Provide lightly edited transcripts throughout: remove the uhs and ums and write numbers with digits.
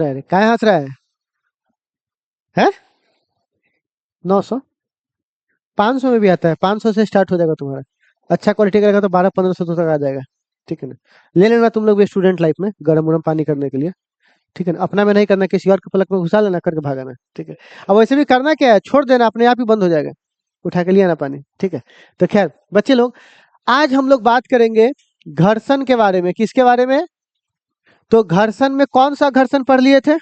अरे काय हंस रहा है 900 500 में भी आता है, 500 से स्टार्ट हो जाएगा तुम्हारा। अच्छा क्वालिटी का रहेगा तो 1200-1500 तक आ जाएगा। ठीक है ना। ले लेना तुम लोग भी स्टूडेंट लाइफ में गर्म गर्म पानी करने के लिए। ठीक है ना, अपना में नहीं करना, किसी और के पलक में घुसा लेना करके भागाना। ठीक है। अब वैसे भी करना क्या है, छोड़ देना, अपने आप ही बंद हो जाएगा। उठा के लिया ना पानी। ठीक है। तो खैर बच्चे लोग, आज हम लोग बात करेंगे घर्षण के बारे में। किसके बारे में? तो घर्षण में कौन सा घर्षण पढ़ लिए थे?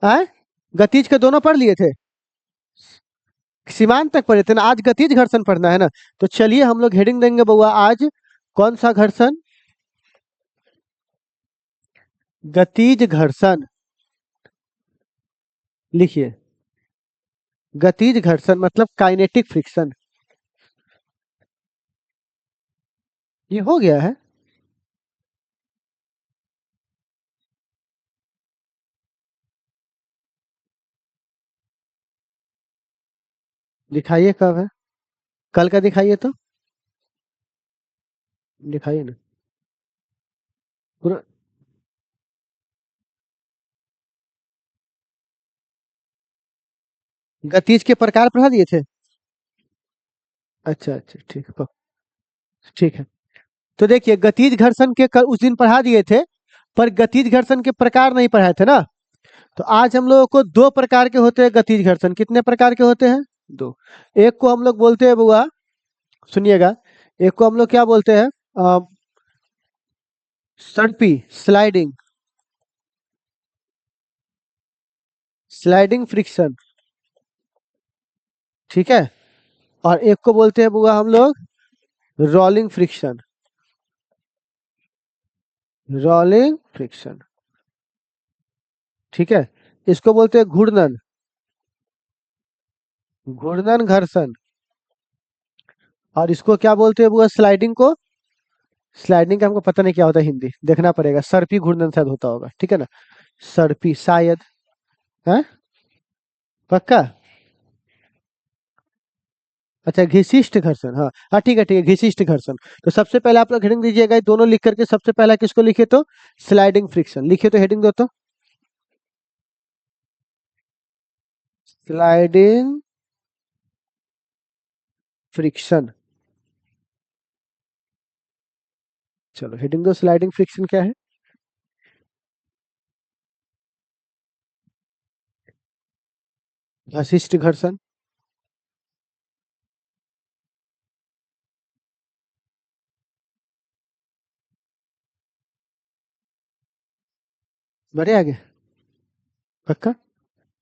आए? गतिज के दोनों पढ़ लिए थे, सीमांत तक पढ़े थे ना। आज गतिज घर्षण पढ़ना है ना। तो चलिए हम लोग हेडिंग देंगे बउआ आज, कौन सा घर्षण? गतिज घर्षण। लिखिए, गतिज घर्षण मतलब काइनेटिक फ्रिक्शन। ये हो गया है। दिखाइए कब है, कल का दिखाइए तो, दिखाइए ना पूरा। गतिज के प्रकार पढ़ा दिए थे। अच्छा अच्छा, ठीक है। ठीक है। तो देखिए, गतिज घर्षण के उस दिन पढ़ा दिए थे, पर गतिज घर्षण के प्रकार नहीं पढ़ाए थे ना। तो आज हम लोगों को दो प्रकार के होते हैं गतिज घर्षण। कितने प्रकार के होते हैं? दो। एक को हम लोग बोलते हैं बुआ, सुनिएगा, एक को हम लोग क्या बोलते हैं? सर्पी, स्लाइडिंग, स्लाइडिंग फ्रिक्शन। ठीक है। और एक को बोलते हैं बुआ हम लोग रोलिंग फ्रिक्शन, रोलिंग फ्रिक्शन। ठीक है। इसको बोलते हैं घूर्णन, घूर्णन घर्षण। और इसको क्या बोलते हैं बुआ? स्लाइडिंग को, स्लाइडिंग का हमको पता नहीं क्या होता है, हिंदी देखना पड़ेगा। सर्पी घूर्णन शायद होता होगा। ठीक है ना, सर्पी शायद है। पक्का? अच्छा, घिशिष्ट घर्षण, हाँ हाँ, ठीक है ठीक है, घिशिष्ट घर्षण। तो सबसे पहले आप लोग हेडिंग दीजिएगा, ये दोनों लिख करके सबसे पहला किसको लिखे? तो स्लाइडिंग फ्रिक्शन लिखे। तो हेडिंग दो तो, स्लाइडिंग फ्रिक्शन। चलो हेडिंग दो, स्लाइडिंग फ्रिक्शन क्या है? घशिष्ट घर्षण। बढ़े आगे? पक्का?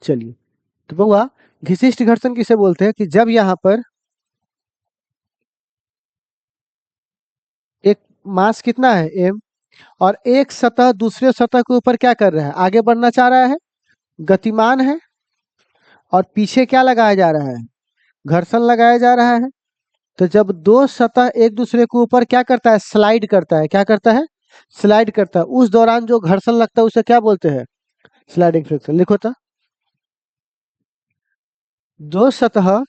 चलिए। तो बउआ, घिशिष्ट घर्षण किसे बोलते हैं? कि जब यहाँ पर एक मास कितना है m, और एक सतह दूसरे सतह के ऊपर क्या कर रहा है? आगे बढ़ना चाह रहा है, गतिमान है। और पीछे क्या लगाया जा रहा है? घर्षण लगाया जा रहा है। तो जब दो सतह एक दूसरे के ऊपर क्या करता है? स्लाइड करता है। क्या करता है? स्लाइड करता है। उस दौरान जो घर्षण लगता है उसे क्या बोलते हैं? Sliding friction. लिखो तो, दो सतह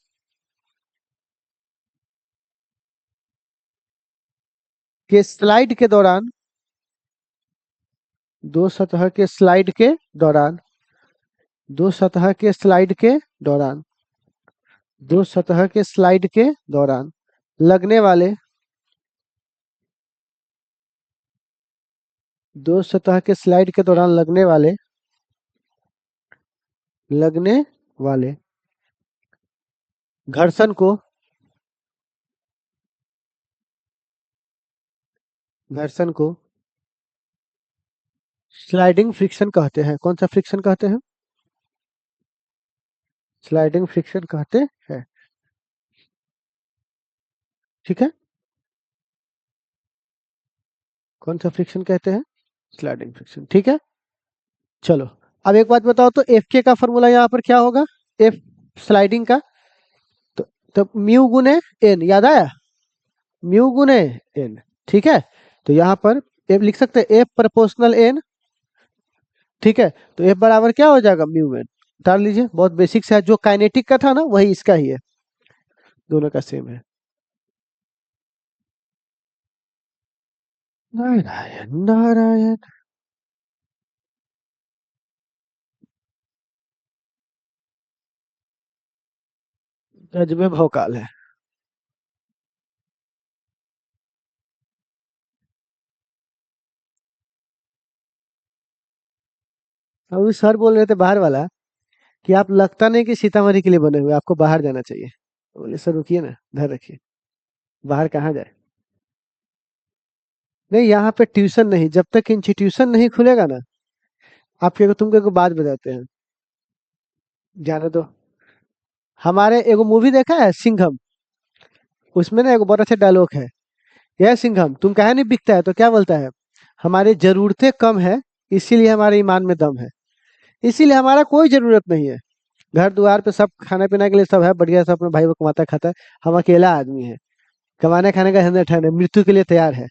के स्लाइड के दौरान, दो सतह के स्लाइड के दौरान, दो सतह के स्लाइड के दौरान, दो सतह के स्लाइड के दौरान लगने वाले, दो सतह के स्लाइड के दौरान लगने वाले, लगने वाले घर्षण को, घर्षण को स्लाइडिंग फ्रिक्शन कहते हैं। कौन सा फ्रिक्शन कहते हैं? स्लाइडिंग फ्रिक्शन कहते हैं। ठीक है। कौन सा फ्रिक्शन कहते हैं? Sliding friction. ठीक है। चलो, अब एक बात बताओ तो एफ के का फॉर्मूला यहाँ पर क्या होगा? एफ स्लाइडिंग का, तो, तो म्यू गुने एन, याद आया? म्यू गुने एन। ठीक है। तो यहाँ पर एफ लिख सकते हैं, एफ प्रोपोर्शनल एन। ठीक है। तो एफ बराबर क्या हो जाएगा? Mu N. डाल लीजिए, बहुत बेसिक सा है, जो काइनेटिक का था ना वही इसका ही है, दोनों का सेम है। नारायण नारायण। गज में भौकाल है। और वो सर बोल रहे थे बाहर वाला कि आप लगता नहीं कि सीतामढ़ी के लिए बने हुए, आपको बाहर जाना चाहिए। बोले सर रुकिए ना, धैर्य रखिए। बाहर कहाँ जाए? नहीं, यहाँ पे ट्यूशन नहीं, जब तक इंस्टीट्यूशन नहीं खुलेगा ना। आपके तुमको एक बात बताते हैं, जाने दो। हमारे एगो मूवी देखा है सिंघम, उसमें ना एक बहुत अच्छा डायलॉग है। यह सिंघम तुम काहे नहीं बिकता है, तो क्या बोलता है? हमारी जरूरतें कम है, इसीलिए हमारे ईमान में दम है। इसीलिए हमारा कोई जरूरत नहीं है। घर द्वार पे सब खाने पीने के लिए सब है, बढ़िया, सब अपने भाई को कमाता खाता है। हम अकेला आदमी है, कमाने खाने का धंधा ठंड है, मृत्यु के लिए तैयार है।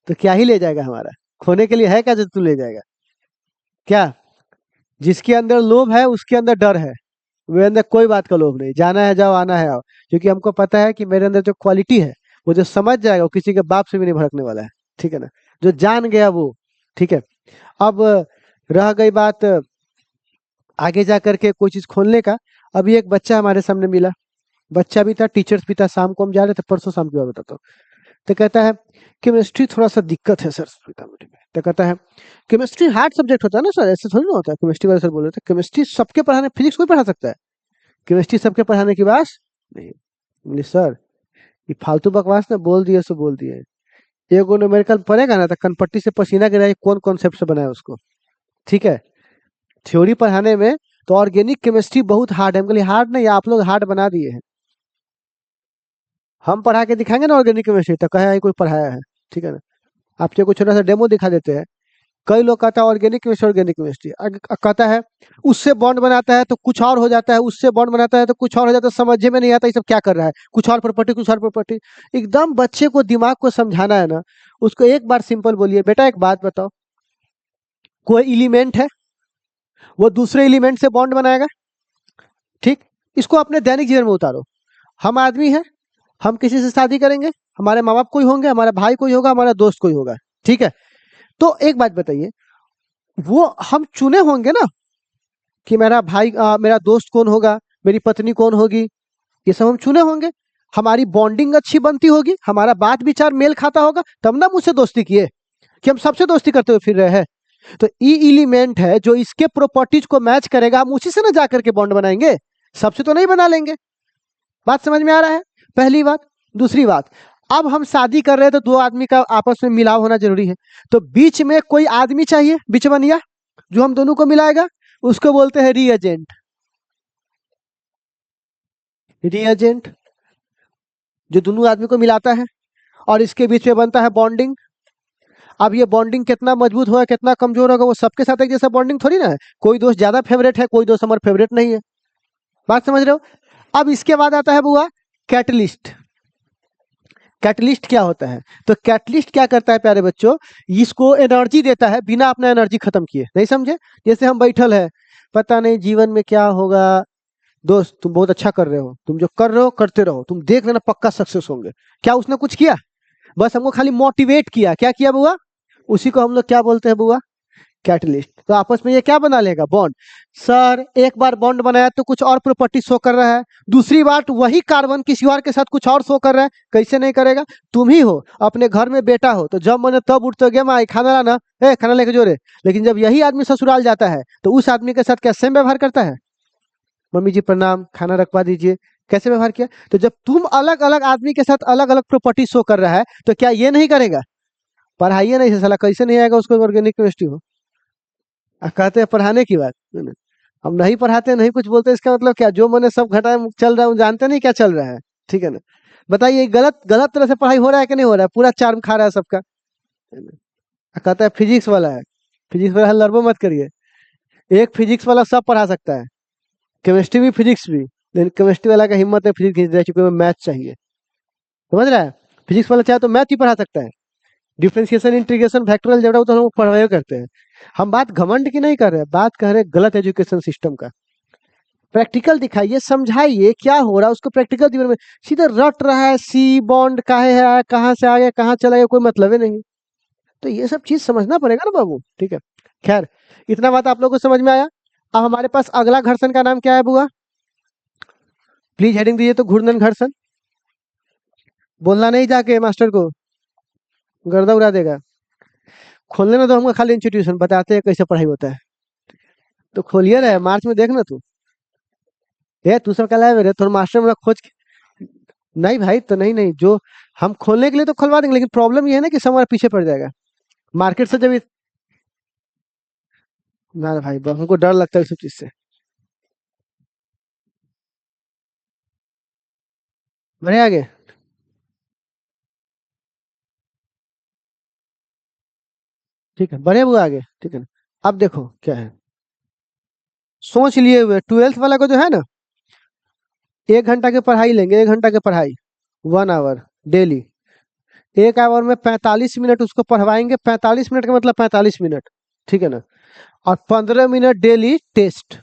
तो क्या ही ले जाएगा हमारा? खोने के लिए है क्या जो तू ले जाएगा? क्या? जिसके अंदर लोभ है उसके अंदर डर है। मेरे अंदर कोई बात का लोभ नहीं, जाना है जाओ, आना है आओ। क्योंकि हमको पता है कि मेरे अंदर जो क्वालिटी है, वो जो समझ जाएगा वो किसी के बाप से भी नहीं भड़कने वाला है। ठीक है ना? जो जान गया वो। ठीक है। अब रह गई बात आगे जा करके कोई चीज खोलने का। अभी एक बच्चा हमारे सामने मिला, बच्चा भी था, टीचर्स भी था। शाम को हम जा रहे थे, परसों शाम की बात बताता हूँ। तो कहता है केमिस्ट्री थोड़ा सा दिक्कत है सर सीतामढ़ी में। तो कहता है केमिस्ट्री हार्ड सब्जेक्ट होता है ना सर, ऐसे थोड़ी ना होता है। केमिस्ट्री वाले सर बोल रहे थे केमिस्ट्री सबके पढ़ाने, फिजिक्स कोई पढ़ा सकता है, केमिस्ट्री सबके पढ़ाने की बात नहीं। बोले सर ये फालतू बकवास ना, बोल दिए सो बोल दिए। एगो न्यूमेरिकल पढ़ेगा ना तो कनपट्टी से पसीना गिरा कौन कॉन्सेप्ट से बनाया उसको। ठीक है। थ्योरी पढ़ाने में तो ऑर्गेनिक केमिस्ट्री बहुत हार्ड है। हम कहलिए हार्ड नहीं, आप लोग हार्ड बना दिए हैं। हम पढ़ा के दिखाएंगे ना ऑर्गेनिक केमिस्ट्री, तो कहे कोई पढ़ाया है। ठीक है ना? आपको कुछ छोटा सा डेमो दिखा देते हैं। कई लोग कहता है ऑर्गेनिक केमिस्ट्री कहता है, उससे बॉन्ड बनाता है तो कुछ और हो जाता है, उससे बॉन्ड बनाता है तो कुछ और हो जाता है। समझ में नहीं आता ये सब क्या कर रहा है, कुछ और प्रॉपर्टी कुछ और प्रॉपर्टी। एकदम बच्चे को दिमाग को समझाना है ना, उसको एक बार सिंपल बोलिए, बेटा एक बात बताओ, कोई एलिमेंट है, वो दूसरे एलिमेंट से बॉन्ड बनाएगा। ठीक। इसको अपने दैनिक जीवन में उतारो। हम आदमी हैं, हम किसी से शादी करेंगे, हमारे माँ बाप कोई होंगे, हमारा भाई कोई होगा, हमारा दोस्त कोई होगा। ठीक है। तो एक बात बताइए, वो हम चुने होंगे ना कि मेरा भाई मेरा दोस्त कौन होगा, मेरी पत्नी कौन होगी, ये सब हम चुने होंगे। हमारी बॉन्डिंग अच्छी बनती होगी, हमारा बात विचार मेल खाता होगा, तब ना मुझसे दोस्ती किए, कि हम सबसे दोस्ती करते हुए फिर रहे हैं। तो ई एलिमेंट है जो इसके प्रॉपर्टीज को मैच करेगा, हम उसी से ना जाकर के बॉन्ड बनाएंगे, सबसे तो नहीं बना लेंगे। बात समझ में आ रहा है? पहली बात। दूसरी बात, अब हम शादी कर रहे हैं तो दो आदमी का आपस में मिलाव होना जरूरी है। तो बीच में कोई आदमी चाहिए, बिचवनिया, जो हम दोनों को मिलाएगा। उसको बोलते हैं रीएजेंट। रीएजेंट जो दोनों आदमी को मिलाता है और इसके बीच में बनता है बॉन्डिंग। अब ये बॉन्डिंग कितना मजबूत होगा कितना कमजोर होगा, वो सबके साथ एक जैसा बॉन्डिंग थोड़ी ना है। कोई दोस्त ज्यादा फेवरेट है, कोई दोस्त हमारा फेवरेट नहीं है। बात समझ रहे हो? अब इसके बाद आता है बुआ कैटलिस्ट। कैटलिस्ट क्या होता है? तो कैटलिस्ट क्या करता है प्यारे बच्चों, इसको एनर्जी देता है बिना अपना एनर्जी खत्म किए। नहीं समझे? जैसे हम बैठल है, पता नहीं जीवन में क्या होगा। दोस्त तुम बहुत अच्छा कर रहे हो, तुम जो कर रहे हो करते रहो, तुम देख लेना पक्का सक्सेस होंगे। क्या उसने कुछ किया? बस हमको खाली मोटिवेट किया। क्या किया बुआ? उसी को हम लोग क्या बोलते हैं बुआ? कैटलिस्ट। तो आपस में ये क्या बना लेगा? बॉन्ड। सर एक बार बॉन्ड बनाया तो कुछ और प्रॉपर्टी शो कर रहा है, दूसरी बात वही कार्बन किसी और के साथ कुछ और शो कर रहा है। कैसे नहीं करेगा? तुम ही हो, अपने घर में बेटा हो तो जब मैंने तब उठते गे माई खाना लाना, ए खाना लेके जोरे। लेकिन जब यही आदमी ससुराल जाता है तो उस आदमी के साथ क्या सेम व्यवहार करता है? मम्मी जी प्रणाम, खाना रखवा दीजिए। कैसे व्यवहार किया? तो जब तुम अलग अलग आदमी के साथ अलग अलग प्रॉपर्टी शो कर रहा है तो क्या ये नहीं करेगा? पढ़ाइए नहीं से साला, कैसे नहीं आएगा उसको ऑर्गेनिक केमिस्ट्री हो। कहते हैं पढ़ाने की बात है ना? हम नहीं पढ़ाते नहीं कुछ बोलते, इसका मतलब क्या? जो मैंने सब घटाए चल रहा है, जानते नहीं क्या चल रहा है। ठीक है ना? बताइए गलत गलत तरह से पढ़ाई हो रहा है कि नहीं हो रहा है? पूरा चार्म खा रहा है सबका, है ना? कहता है फिजिक्स वाला है, फिजिक्स वाला लड़बो मत करिए। एक फिजिक्स वाला सब पढ़ा सकता है, केमिस्ट्री भी फिजिक्स भी। लेकिन केमिस्ट्री वाला का हिम्मत है फिजिक्स खींच रहा है, क्योंकि मैथ चाहिए। समझ रहा है? फिजिक्स वाला चाहे तो मैथ ही पढ़ा सकता है। डिफरेंशिएशन इंटीग्रेशन फैक्टोरियल अलजेब्रा तो हम लोग पढ़ाई करते हैं। हम बात घमंड की नहीं कर रहे हैं, बात कर रहे हैं गलत एजुकेशन सिस्टम का। प्रैक्टिकल दिखाइए, समझाइए क्या हो रहा है उसको। प्रैक्टिकल जीवन में सीधे रट रहा है, सी बॉन्ड काहे है, कहाँ से आ गया कहाँ चला गया, कोई मतलब ही नहीं। तो ये सब चीज समझना पड़ेगा ना बाबू। ठीक है। खैर, इतना बात आप लोगों को समझ में आया। अब हमारे पास अगला घर्षण का नाम क्या है बुआ? प्लीज हेडिंग दीजिए तो घूर्णन घर्षण। बोलना नहीं जाके मास्टर को, गर्दा उड़ा देगा। खोलने में तो हमको खाली इंस्टीट्यूशन बताते हैं कैसे पढ़ाई होता है। तो खोलिए ना, मार्च में देखना तू। ये तू सब क्या लाया मेरे, तो मास्टर में खोज नहीं भाई, तो नहीं नहीं, जो हम खोलने के लिए तो खुलवा देंगे, लेकिन प्रॉब्लम ये है ना कि सब हमारा पीछे पड़ जाएगा मार्केट से जब ना भाई, हमको डर लगता है इस सब चीज से। बढ़े आगे। ठीक है, बढ़े हुए आगे, ठीक है ना। अब देखो क्या है, सोच लिए हुए 12th वाला को जो है ना, 1 घंटा की पढ़ाई लेंगे, 1 घंटा की पढ़ाई, 1 आवर डेली। 1 आवर में 45 मिनट उसको पढ़वाएंगे, 45 मिनट का मतलब 45 मिनट, ठीक है ना। और 15 मिनट डेली टेस्ट,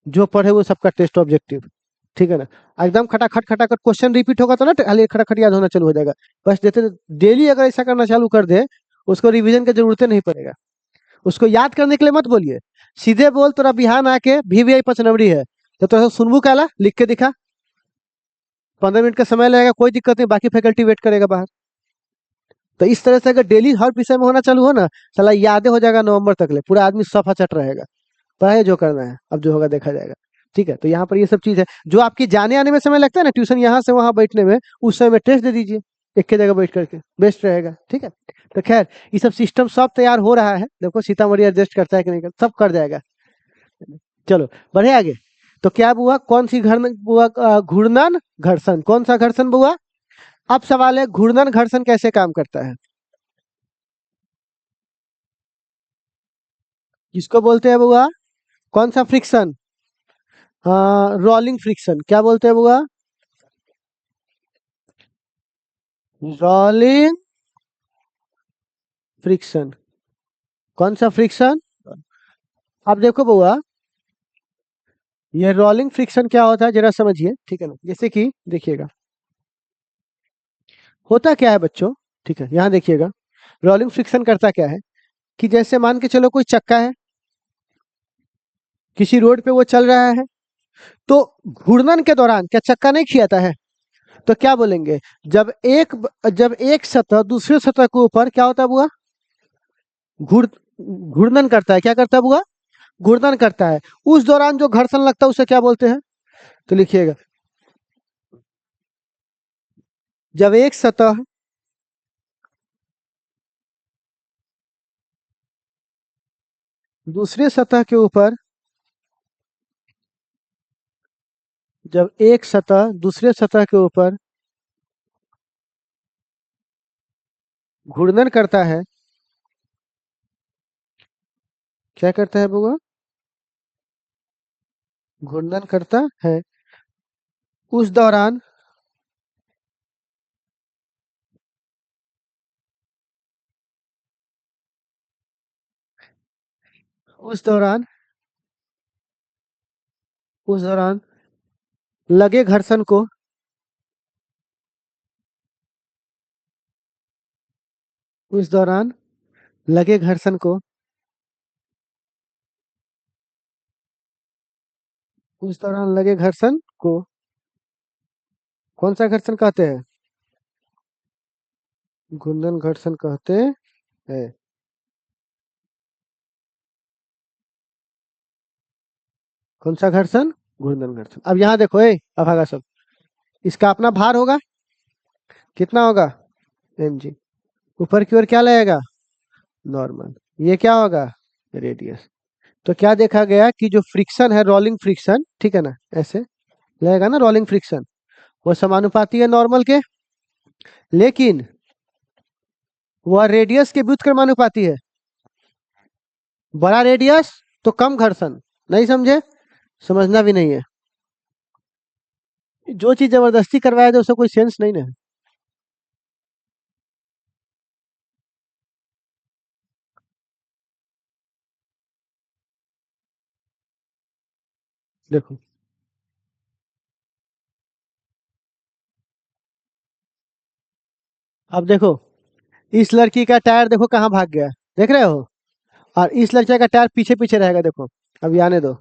जो पढ़े वो सबका टेस्ट ऑब्जेक्टिव, ठीक है ना। एकदम खटाखट खटाखट क्वेश्चन रिपीट होगा तो ना खाली खटाखट याद होना चालू हो जाएगा। बस देते, डेली अगर ऐसा करना चालू कर दे, उसको रिवीजन की जरूरत नहीं पड़ेगा। उसको याद करने के लिए मत बोलिए, सीधे बोल तोरा बिहान आके VVI 5 नंबरी है, तो तोरा सुनबू काला लिख के दिखा। 15 मिनट का समय लगेगा, कोई दिक्कत नहीं, बाकी फैकल्टी वेट करेगा बाहर। तो इस तरह से अगर डेली हर विषय में होना चालू हो ना, साला यादें हो जाएगा नवंबर तक ले, पूरा आदमी सफा चट रहेगा। पढ़ाई जो करना है, अब जो होगा देखा जाएगा। ठीक है, तो यहाँ पर ये सब चीज है। जो आपकी जाने आने में समय लगता है ना, ट्यूशन यहाँ से वहां बैठने में, उस समय में टेस्ट दे दीजिए, एक ही जगह बैठ करके, बेस्ट रहेगा। ठीक है, तो खैर ये सब सिस्टम सब तैयार हो रहा है, देखो सीतामढ़ी एडजस्ट करता है कि नहीं करता, सब कर जाएगा। चलो बढ़े आगे। तो क्या हुआ, कौन सी घर हुआ, घूर्णन घर्षण, कौन सा घर्षण हुआ। अब सवाल है घूर्णन घर्षण कैसे काम करता है, किसको बोलते हैं बुआ, कौन सा फ्रिक्शन, रोलिंग फ्रिक्शन, क्या बोलते हैं बुआ, रोलिंग फ्रिक्शन। कौन सा फ्रिक्शन। अब देखो बुआ, ये रोलिंग फ्रिक्शन क्या होता है जरा समझिए, ठीक है ना। जैसे कि देखिएगा, होता क्या है बच्चों, ठीक है, यहाँ देखिएगा, रोलिंग फ्रिक्शन करता क्या है, कि जैसे मान के चलो कोई चक्का है, किसी रोड पे वो चल रहा है, तो घूर्णन के दौरान क्या चक्का नहीं खियाता है, तो क्या बोलेंगे, जब एक सतह दूसरे सतह के ऊपर क्या होता है बुआ, घूर घूर्णन करता है, क्या करता है बुआ, घूर्णन करता है। उस दौरान जो घर्षण लगता है उसे क्या बोलते हैं, तो लिखिएगा, जब एक सतह दूसरे सतह के ऊपर, जब एक सतह दूसरे सतह के ऊपर घूर्णन करता है, क्या करता है बुआ, घूर्णन करता है, उस दौरान, उस दौरान उस दौरान लगे घर्षण को, उस दौरान लगे घर्षण को, उस दौरान लगे घर्षण को कौन सा घर्षण कहते हैं, घूर्णन घर्षण कहते हैं। कौन सा घर्षण, घूर्णन घर्षण। अब यहाँ देखो, अभागा सब, इसका अपना भार होगा, कितना होगा, mg। ऊपर की ओर क्या लगेगा, नॉर्मल। ये क्या होगा, रेडियस। तो क्या देखा गया कि जो फ्रिक्शन है, रोलिंग फ्रिक्शन, ठीक है ना, ऐसे लगेगा ना रोलिंग फ्रिक्शन, वो समानुपाती है नॉर्मल के, लेकिन वह रेडियस के व्युत्क्रमानुपाती है। बड़ा रेडियस तो कम घर्षण, नहीं समझे, समझना भी नहीं है। जो चीज जबरदस्ती करवाया जाए उसका कोई सेंस नहीं ना है। देखो, अब देखो, इस लड़की का टायर देखो कहाँ भाग गया, देख रहे हो, और इस लड़के का टायर पीछे पीछे रहेगा, देखो। अब ये आने दो,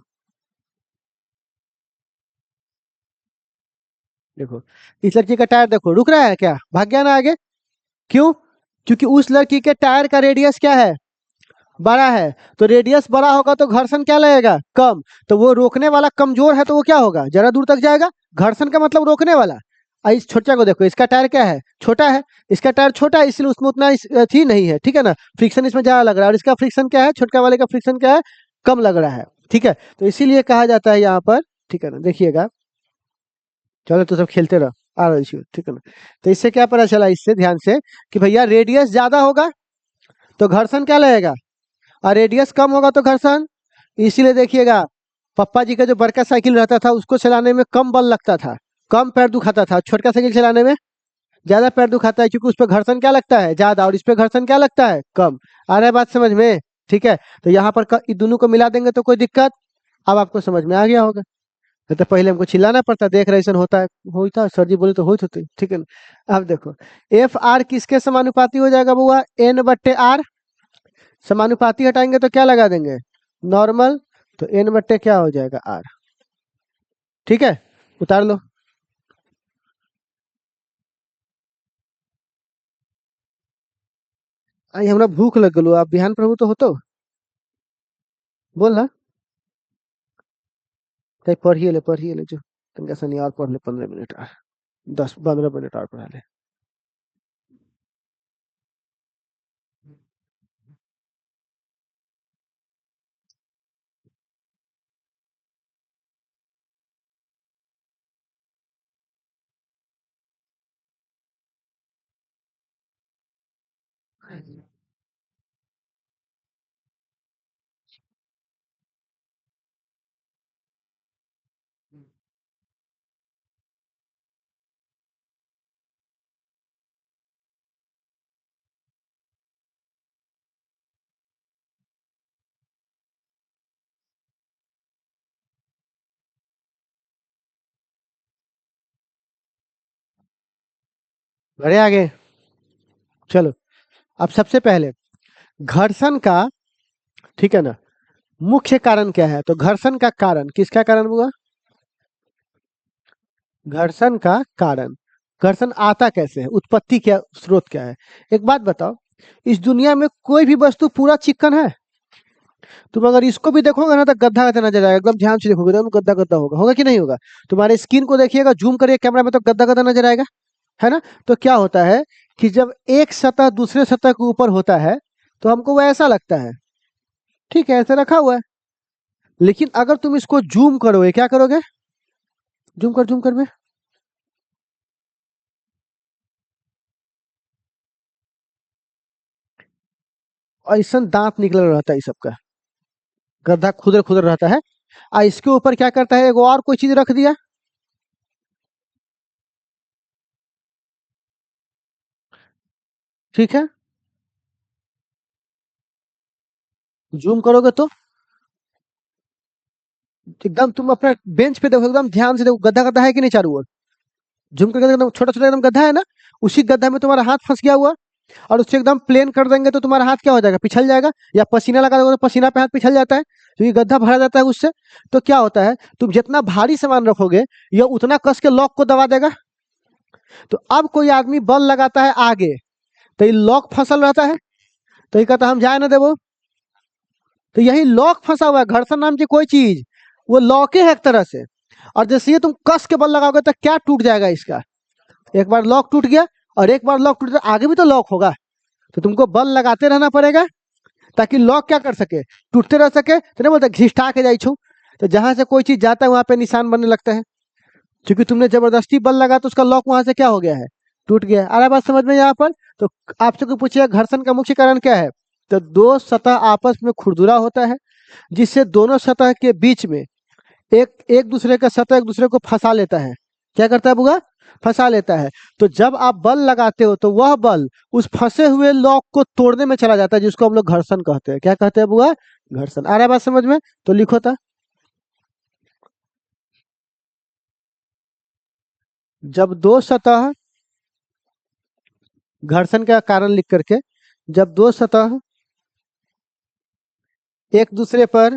देखो, इस लड़की का टायर देखो, रुक रहा है क्या, भाग गया ना आगे। क्यों? क्योंकि उस लड़की के टायर का रेडियस क्या है, बड़ा है। तो रेडियस बड़ा होगा तो घर्षण क्या लगेगा, कम। तो वो रोकने वाला कमजोर है तो वो क्या होगा, जरा दूर तक जाएगा। घर्षण का मतलब रोकने वाला। इस छोटे को देखो, इसका टायर क्या है, छोटा है। इसका टायर छोटा है इसलिए उसमें उतना थी नहीं है, ठीक है ना। फ्रिक्शन इसमें ज्यादा लग रहा है, और इसका फ्रिक्शन क्या है, छोटका वाले का फ्रिक्शन क्या है, कम लग रहा है। ठीक है, तो इसीलिए कहा जाता है यहाँ पर, ठीक है ना, देखिएगा। चलो तो सब खेलते रहो, आ रहा है, ठीक है ना। तो इससे क्या पता चला, इससे ध्यान से, कि भैया रेडियस ज्यादा होगा तो घर्षण क्या लगेगा, और रेडियस कम होगा तो घर्षण। इसीलिए देखिएगा, पप्पा जी का जो बड़का साइकिल रहता था उसको चलाने में कम बल लगता था, कम पैर दुखाता था। छोटका साइकिल चलाने में ज्यादा पैर दुखाता है, क्योंकि उस पर घर्षण क्या लगता है, ज्यादा, और इस पे घर्षण क्या लगता है, कम। आ रहा है बात समझ में? ठीक है, तो यहाँ पर इन दोनों को मिला देंगे तो कोई दिक्कत। अब आपको समझ में आ गया होगा। नहीं तो पहले हमको चिल्लाना पड़ता, देख रहे ऐसा होता है, होता सर जी बोले तो होते, ठीक है ना। अब देखो, एफ आर किसके समानुपाती हो जाएगा बुआ, एन बट्टे आर। समानुपाती हटाएंगे तो क्या लगा देंगे, नॉर्मल। तो एन बट्टे क्या हो जाएगा, आर। ठीक है, उतार लो। आई हमरा भूख लग गलो, आप बिहान प्रभु तो होतो, बोल ना। कहीं पढ़िए ले जो, तनका सनी और पढ़ ले 15 मिनट और, 10-15 मिनट और पढ़ा ले। बड़े आगे, चलो। अब सबसे पहले घर्षण का, ठीक है ना, मुख्य कारण क्या है। तो घर्षण का कारण, किसका कारण हुआ, घर्षण का कारण। घर्षण आता कैसे है, उत्पत्ति क्या, स्रोत क्या है। एक बात बताओ, इस दुनिया में कोई भी वस्तु पूरा चिकन है। तुम अगर इसको भी देखोगे ना तो गद्दा गद्दा नजर आएगा, एकदम ध्यान से देखोगे तो गद्दा गद्दा होगा, होगा कि नहीं होगा। तुम्हारे स्किन को देखिएगा, जूम करिए कैमरा में, तो गद्दा गद्दा नजर आएगा, है ना। तो क्या होता है कि जब एक सतह दूसरे सतह के ऊपर होता है तो हमको वो ऐसा लगता है, ठीक है, ऐसे रखा हुआ है। लेकिन अगर तुम इसको जूम करोगे, क्या करोगे, जूम कर में ऐसा दांत निकल रहता है इस सबका, गड्ढा खुदर खुदर रहता है। इसके ऊपर क्या करता है, एगो और कोई चीज रख दिया, ठीक है। जूम करोगे तो एकदम तुम अपने बेंच पे देखो, एकदम ध्यान से देखो, गड्ढा गड्ढा है कि नहीं चारों ओर। जूम करके एकदम छोटा छोटा एकदम गड्ढा है ना, उसी गड्ढा में तुम्हारा हाथ फंस गया हुआ। और उससे एकदम प्लेन कर देंगे तो तुम्हारा हाथ क्या हो जाएगा, पिछल जाएगा। या पसीना लगा दोगे तो पसीना पे हाथ पिछल जाता है, क्योंकि गड्ढा भरा जाता है उससे। तो क्या होता है, तुम जितना भारी सामान रखोगे यह उतना कस के लॉक को दबा देगा। तो अब कोई आदमी बल लगाता है आगे, तो ये लॉक फसल रहता है, तो ये कहता है हम जाए ना देवो। तो यही लॉक फंसा हुआ है, घर्षण नाम की कोई चीज, वो लॉक है एक तरह से। और जैसे ही तुम कस के बल लगाओगे तो क्या टूट जाएगा इसका, एक बार लॉक टूट गया, और एक बार लॉक टूट गया आगे भी तो लॉक होगा। तो तुमको बल लगाते रहना पड़ेगा, ताकि लॉक क्या कर सके, टूटते रह सके, तो नहीं बोलते घिसटा के जाई छू। तो जहां से कोई चीज जाता है वहां पे निशान बनने लगता है, क्योंकि तुमने जबरदस्ती बल लगा तो उसका लॉक वहां से क्या हो गया है, टूट गया है। आ रहा है बात समझ में यहाँ पर। तो आपसे कोई पूछेगा घर्षण का मुख्य कारण क्या है, तो दो सतह आपस में खुरदुरा होता है, जिससे दोनों सतह के बीच में एक एक दूसरे का सतह एक दूसरे को फंसा लेता है। क्या करता है बुआ, फंसा लेता है। तो जब आप बल लगाते हो तो वह बल उस फंसे हुए लॉक को तोड़ने में चला जाता है, जिसको हम लोग घर्षण कहते हैं। क्या कहते हैं बुआ, घर्षण। आ रहा है बात समझ में, तो लिखो था। जब दो सतह, घर्षण का कारण लिख करके, जब दो सतह एक दूसरे पर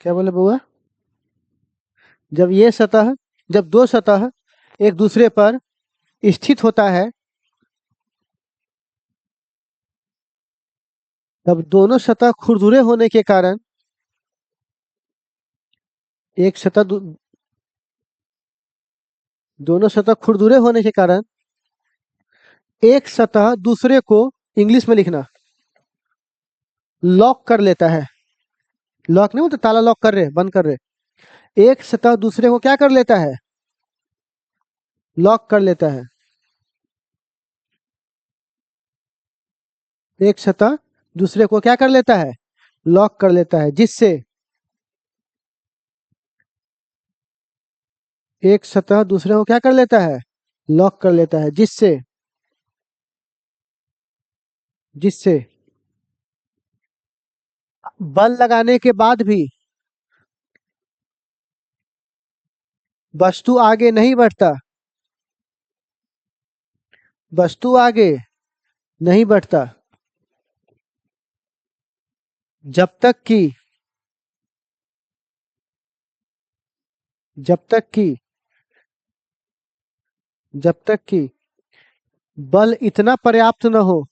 क्या बोले बुआ? जब ये सतह जब दो सतह एक दूसरे पर स्थित होता है, तब दोनों सतह खुरदुरे होने के कारण एक सतह दोनों सतह खुरदुरे होने के कारण एक सतह दूसरे को, इंग्लिश में लिखना, लॉक कर लेता है। लॉक नहीं बोलते, ताला लॉक कर रहे, बंद कर रहे। एक सतह दूसरे को क्या कर लेता है? लॉक कर लेता है। एक सतह दूसरे को क्या कर लेता है? लॉक कर लेता है, जिससे एक सतह दूसरे को क्या कर लेता है? लॉक कर लेता है, जिससे जिससे बल लगाने के बाद भी वस्तु आगे नहीं बढ़ता। वस्तु आगे नहीं बढ़ता जब तक कि जब तक कि जब तक कि बल इतना पर्याप्त न हो।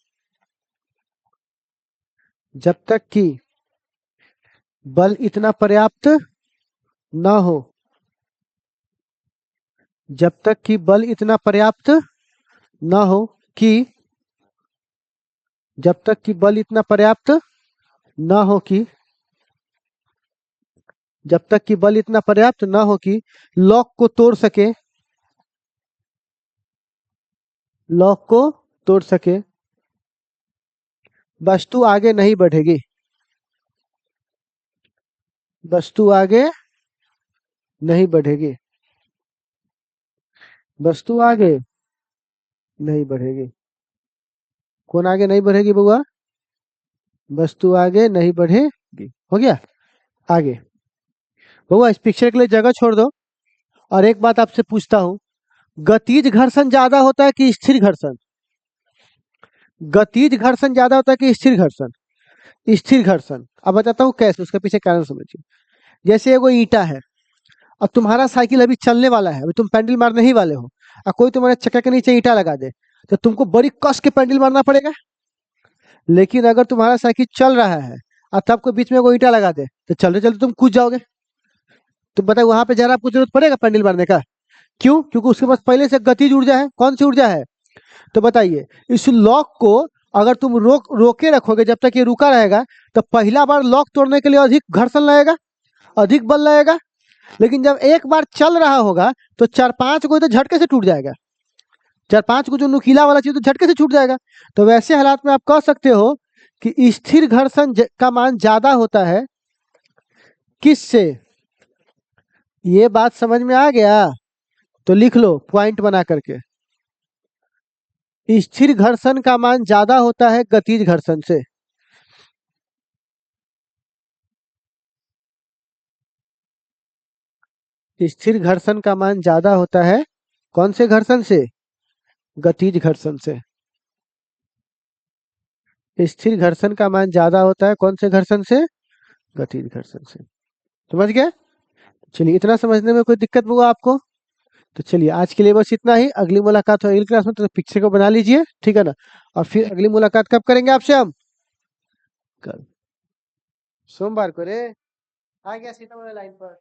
जब तक कि बल इतना पर्याप्त न हो। जब तक कि बल इतना पर्याप्त न हो कि जब तक कि बल इतना पर्याप्त न हो कि जब तक कि बल इतना पर्याप्त न हो कि लॉक को तोड़ सके। लॉक को तोड़ सके, वस्तु आगे नहीं बढ़ेगी। वस्तु आगे नहीं बढ़ेगी। वस्तु आगे नहीं बढ़ेगी। कौन आगे नहीं बढ़ेगी बुआ? वस्तु आगे नहीं बढ़ेगी। हो गया। आगे बुआ, इस पिक्चर के लिए जगह छोड़ दो। और एक बात आपसे पूछता हूँ, गतिज घर्षण ज्यादा होता है कि स्थिर घर्षण? गतिज घर्षण ज्यादा होता है कि स्थिर घर्षण? स्थिर घर्षण। अब बताता हूँ कैसे, उसके पीछे कारण समझिए। जैसे एगो ईंटा है, और तुम्हारा साइकिल अभी चलने वाला है, अभी तुम पैडल मारने ही वाले हो, और कोई तुम्हारे चक्के के नीचे ईंटा लगा दे, तो तुमको बड़ी कस के पैडल मारना पड़ेगा। लेकिन अगर तुम्हारा साइकिल चल रहा है और तब कोई बीच में कोई ईंटा लगा दे, तो चलते चलते तुम कूद जाओगे। तो बताओ वहां पे जरा आपको जरूरत पड़ेगा पैडल मारने का? क्यों? क्योंकि उसके पास पहले से गतिज ऊर्जा है। कौन सी ऊर्जा है? तो बताइए, इस लॉक को अगर तुम रोके रखोगे जब तक ये रुका रहेगा, तो पहला बार लॉक तोड़ने के लिए अधिक घर्षण लगेगा, अधिक बल लगेगा। लेकिन जब एक बार चल रहा होगा तो चार पांच को तो झटके से टूट जाएगा। चार पांच को जो नुकीला वाला चीज तो झटके से छूट जाएगा। तो वैसे हालात में आप कह सकते हो कि स्थिर घर्षण का मान ज्यादा होता है। किससे? ये बात समझ में आ गया? तो लिख लो पॉइंट बना करके, स्थिर घर्षण का मान ज्यादा होता है गतिज घर्षण से। स्थिर घर्षण का मान ज्यादा होता है कौन से घर्षण से? गतिज घर्षण से। स्थिर घर्षण का मान ज्यादा होता है कौन से घर्षण से? गतिज घर्षण से। समझ गए? चलिए, इतना समझने में कोई दिक्कत हुआ आपको? तो चलिए, आज के लिए बस इतना ही। अगली मुलाकात हो अगली क्लास में, तो पिक्चर को बना लीजिए, ठीक है ना? और फिर अगली मुलाकात कब करेंगे आपसे हम? कल, सोमवार को रे। आ गया सीतामढ़ी लाइन पर।